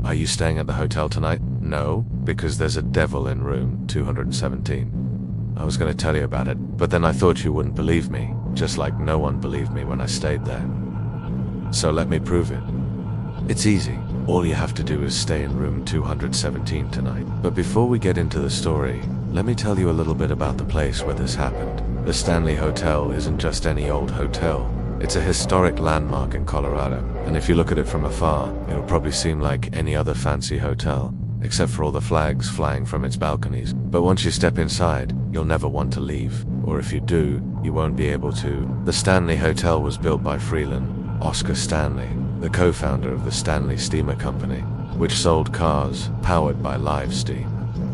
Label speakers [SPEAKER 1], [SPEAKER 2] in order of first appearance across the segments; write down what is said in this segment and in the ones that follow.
[SPEAKER 1] "Are you staying at the hotel tonight?" "No, because there's a devil in room 217. I was going to tell you about it, but then I thought you wouldn't believe me, just like no one believed me when I stayed there. So let me prove it. It's easy. All you have to do is stay in room 217 tonight. But before we get into the story, let me tell you a little bit about the place where this happened. The Stanley Hotel isn't just any old hotel. It's a historic landmark in Colorado, and if you look at it from afar, it'll probably seem like any other fancy hotel, except for all the flags flying from its balconies. But once you step inside, you'll never want to leave, or if you do, you won't be able to. The Stanley Hotel was built by Freeland Oscar Stanley, the co-founder of the Stanley Steamer Company, which sold cars powered by live steam.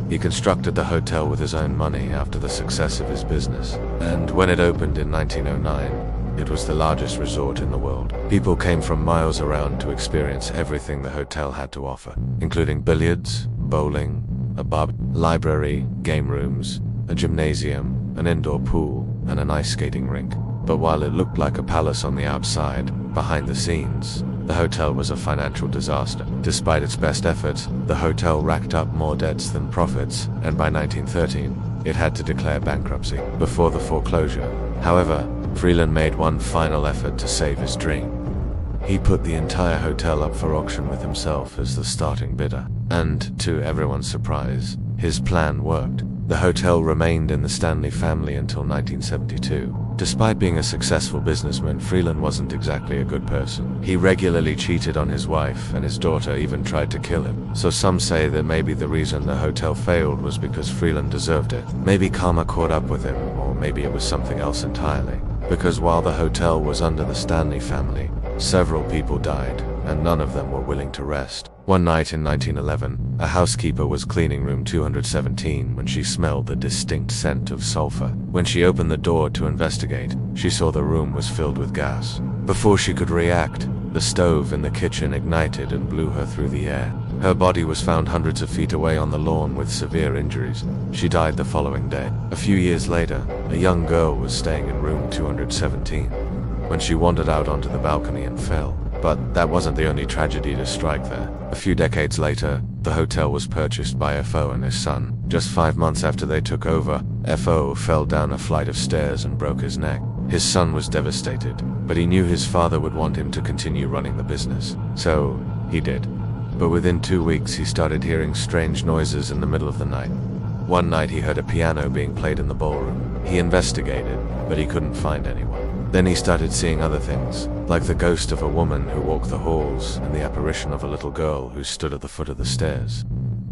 [SPEAKER 1] He constructed the hotel with his own money after the success of his business, and when it opened in 1909, it was the largest resort in the world. People came from miles around to experience everything the hotel had to offer, including billiards, bowling, a bar, library, game rooms, a gymnasium, an indoor pool, and an ice skating rink. But while it looked like a palace on the outside, behind the scenes, the hotel was a financial disaster. Despite its best efforts, the hotel racked up more debts than profits, and by 1913, it had to declare bankruptcy before the foreclosure. However, Freeland made one final effort to save his dream. He put the entire hotel up for auction with himself as the starting bidder. And, to everyone's surprise, his plan worked. The hotel remained in the Stanley family until 1972. Despite being a successful businessman, Freeland wasn't exactly a good person. He regularly cheated on his wife, and his daughter even tried to kill him. So some say that maybe the reason the hotel failed was because Freeland deserved it. Maybe karma caught up with him, or maybe it was something else entirely. Because while the hotel was under the Stanley family, several people died, and none of them were willing to rest. One night in 1911, a housekeeper was cleaning room 217 when she smelled the distinct scent of sulfur. When she opened the door to investigate, she saw the room was filled with gas. Before she could react, the stove in the kitchen ignited and blew her through the air. Her body was found hundreds of feet away on the lawn with severe injuries. She died the following day. A few years later, a young girl was staying in room 217 when she wandered out onto the balcony and fell. But that wasn't the only tragedy to strike there. A few decades later, the hotel was purchased by F.O. and his son. Just 5 months after they took over, F.O. fell down a flight of stairs and broke his neck. His son was devastated, but he knew his father would want him to continue running the business. So, he did. But within 2 weeks, he started hearing strange noises in the middle of the night. One night he heard a piano being played in the ballroom. He investigated, but he couldn't find anyone. Then he started seeing other things, like the ghost of a woman who walked the halls and the apparition of a little girl who stood at the foot of the stairs.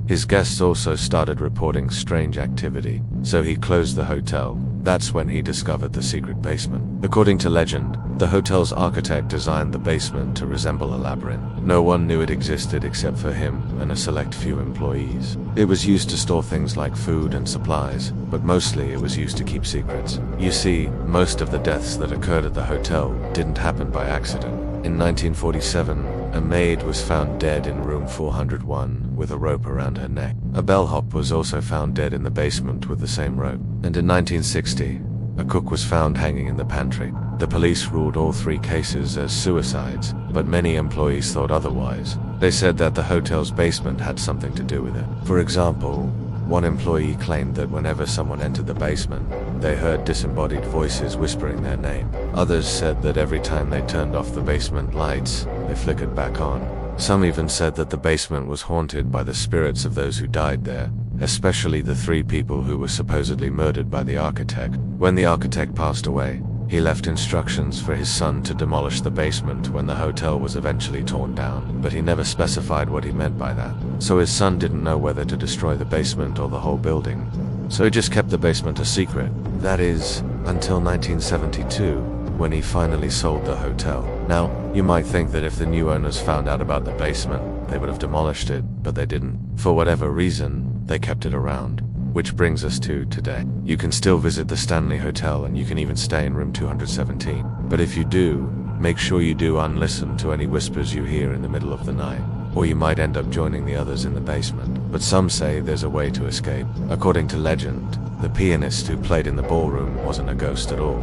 [SPEAKER 1] His guests also started reporting strange activity, so he closed the hotel. That's when he discovered the secret basement. According to legend, the hotel's architect designed the basement to resemble a labyrinth. No one knew it existed except for him and a select few employees. It was used to store things like food and supplies, but mostly it was used to keep secrets. You see, most of the deaths that occurred at the hotel didn't happen by accident. In 1947, a maid was found dead in room 401 with a rope around her neck. A bellhop was also found dead in the basement with the same rope. And in 1960, a cook was found hanging in the pantry. The police ruled all 3 cases as suicides, but many employees thought otherwise. They said that the hotel's basement had something to do with it. For example, one employee claimed that whenever someone entered the basement, they heard disembodied voices whispering their name. Others said that every time they turned off the basement lights, they flickered back on. Some even said that the basement was haunted by the spirits of those who died there, especially the 3 people who were supposedly murdered by the architect. When the architect passed away, he left instructions for his son to demolish the basement when the hotel was eventually torn down, but he never specified what he meant by that. So his son didn't know whether to destroy the basement or the whole building. So he just kept the basement a secret. That is, until 1972, when he finally sold the hotel. Now, you might think that if the new owners found out about the basement, they would have demolished it, but they didn't. For whatever reason, they kept it around. Which brings us to today. You can still visit the Stanley Hotel and you can even stay in room 217. But if you do, make sure you do unlisten to any whispers you hear in the middle of the night, or you might end up joining the others in the basement. But some say there's a way to escape. According to legend, the pianist who played in the ballroom wasn't a ghost at all.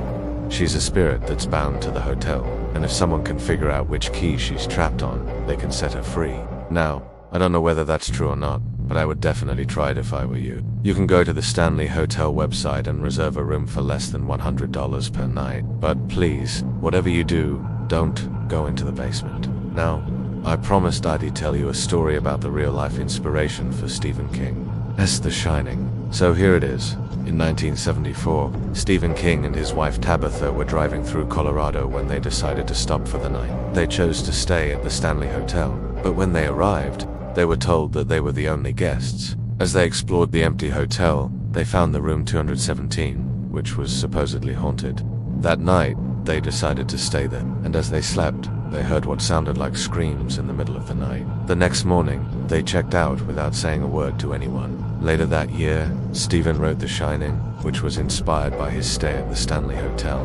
[SPEAKER 1] She's a spirit that's bound to the hotel, and if someone can figure out which key she's trapped on, they can set her free. Now, I don't know whether that's true or not, but I would definitely try it if I were you. You can go to the Stanley Hotel website and reserve a room for less than $100 per night. But please, whatever you do, don't go into the basement. Now, I promised I'd tell you a story about the real-life inspiration for Stephen King. That's The Shining. So here it is. In 1974, Stephen King and his wife Tabitha were driving through Colorado when they decided to stop for the night. They chose to stay at the Stanley Hotel, but when they arrived, they were told that they were the only guests. As they explored the empty hotel, they found the room 217, which was supposedly haunted. That night, they decided to stay there, and as they slept, they heard what sounded like screams in the middle of the night. The next morning, they checked out without saying a word to anyone. Later that year, Stephen wrote The Shining, which was inspired by his stay at the Stanley Hotel.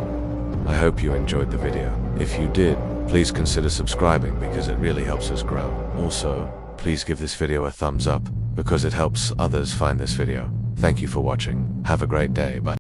[SPEAKER 1] I hope you enjoyed the video. If you did, please consider subscribing because it really helps us grow. Also, please give this video a thumbs up because it helps others find this video. Thank you for watching. Have a great day. Bye.